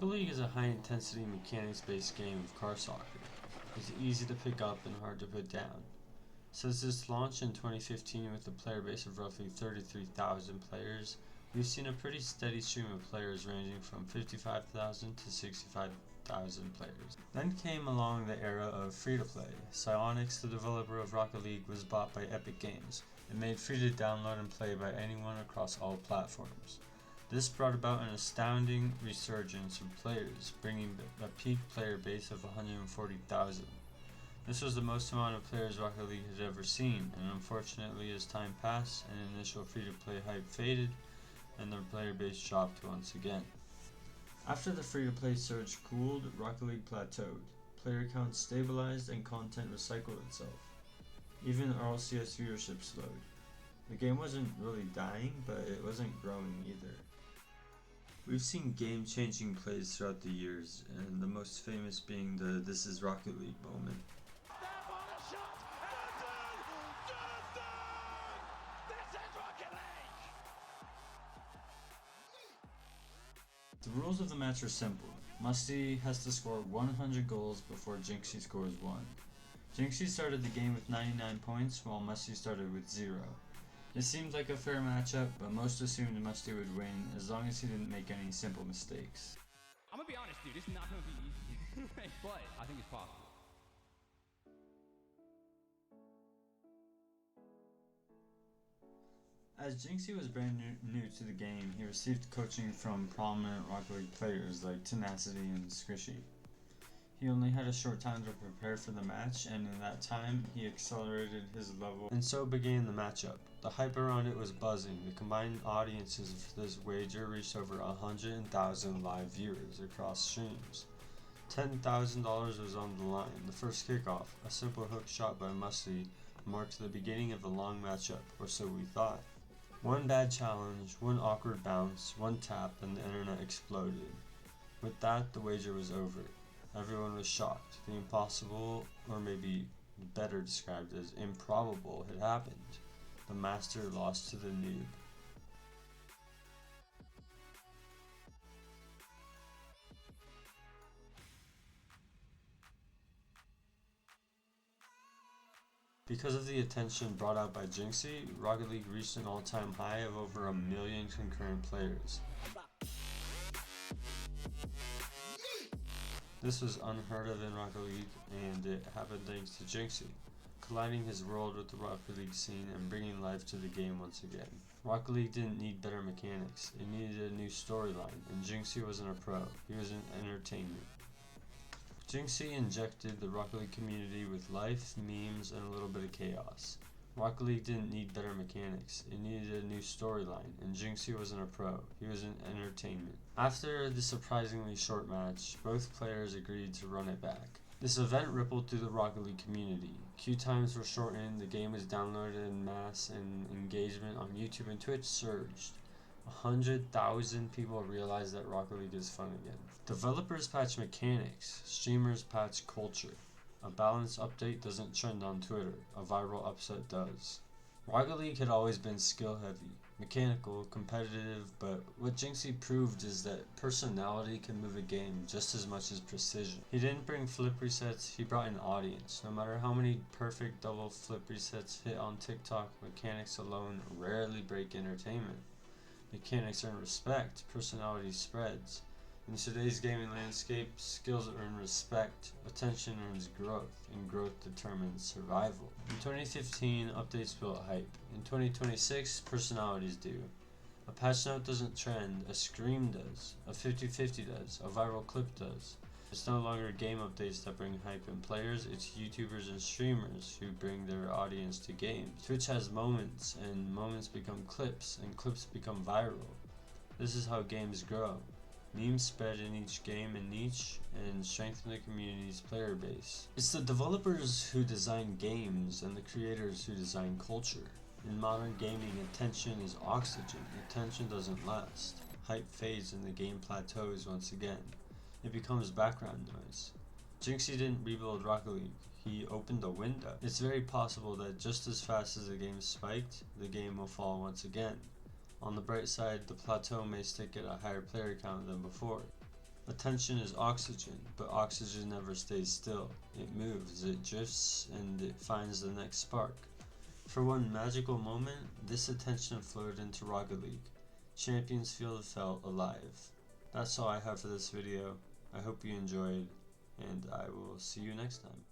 Rocket League is a high-intensity, mechanics-based game of car soccer. It's easy to pick up and hard to put down. Since its launch in 2015 with a player base of roughly 33,000 players, we've seen a pretty steady stream of players ranging from 55,000 to 65,000 players. Then came along the era of free-to-play. Psyonix, the developer of Rocket League, was bought by Epic Games and made free to download and play by anyone across all platforms. This brought about an astounding resurgence of players, bringing a peak player base of 140,000. This was the most amount of players Rocket League had ever seen, and unfortunately as time passed and initial free-to-play hype faded, and the player base dropped once again. After the free-to-play surge cooled, Rocket League plateaued. Player counts stabilized and content recycled itself. Even RLCS viewership slowed. The game wasn't really dying, but it wasn't growing either. We've seen game-changing plays throughout the years, and the most famous being the "This is Rocket League" moment. The rules of the match are simple. Musty has to score 100 goals before Jynxzi scores 1. Jynxzi started the game with 99 points, while Musty started with 0. It seemed like a fair matchup, but most assumed Musty would win as long as he didn't make any simple mistakes. I'm gonna be honest, dude, it's not gonna be easy, but I think it's possible. As Jynxzi was brand new to the game, he received coaching from prominent Rocket League players like Tenacity and Squishy. He only had a short time to prepare for the match, and in that time, he accelerated his level. And so began the matchup. The hype around it was buzzing. The combined audiences for this wager reached over 100,000 live viewers across streams. $10,000 was on the line. The first kickoff, a simple hook shot by Musty, marked the beginning of the long matchup, or so we thought. One bad challenge, one awkward bounce, one tap, and the internet exploded. With that, the wager was over. Everyone was shocked. The impossible, or maybe better described as improbable, had happened. The master lost to the noob. Because of the attention brought out by Jynxzi, Rocket League reached an all-time high of over 1 million concurrent players. This was unheard of in Rocket League, and it happened thanks to Jynxzi, colliding his world with the Rocket League scene and bringing life to the game once again. Rocket League didn't need better mechanics, it needed a new storyline, and Jynxzi wasn't a pro, he was an entertainment. Jynxzi injected the Rocket League community with life, memes, and a little bit of chaos. Rocket League didn't need better mechanics, it needed a new storyline, and Jynxzi wasn't a pro, he was an entertainment. After the surprisingly short match, both players agreed to run it back. This event rippled through the Rocket League community. Queue times were shortened, the game was downloaded en masse, and engagement on YouTube and Twitch surged. 100,000 people realized that Rocket League is fun again. Developers patch mechanics, streamers patch culture. A balanced update doesn't trend on Twitter, a viral upset does. Rocket League had always been skill heavy, mechanical, competitive, but what Jynxzi proved is that personality can move a game just as much as precision. He didn't bring flip resets, he brought an audience. No matter how many perfect double flip resets hit on TikTok, mechanics alone rarely break entertainment. Mechanics earn respect, personality spreads. In today's gaming landscape, skills earn respect, attention earns growth, and growth determines survival. In 2015, updates built hype. In 2026, personalities do. A patch note doesn't trend, a scream does, a 50-50 does, a viral clip does. It's no longer game updates that bring hype in players, it's YouTubers and streamers who bring their audience to games. Twitch has moments, and moments become clips, and clips become viral. This is how games grow. Memes spread in each game and niche, and strengthen the community's player base. It's the developers who design games and the creators who design culture. In modern gaming, attention is oxygen. Attention doesn't last. Hype fades and the game plateaus once again. It becomes background noise. Jynxzi didn't rebuild Rocket League, he opened a window. It's very possible that just as fast as the game spiked, the game will fall once again. On the bright side, the plateau may stick at a higher player count than before. Attention is oxygen, but oxygen never stays still. It moves, it drifts, and it finds the next spark. For one magical moment, this attention flowed into Rocket League. Champions felt alive. That's all I have for this video. I hope you enjoyed, and I will see you next time.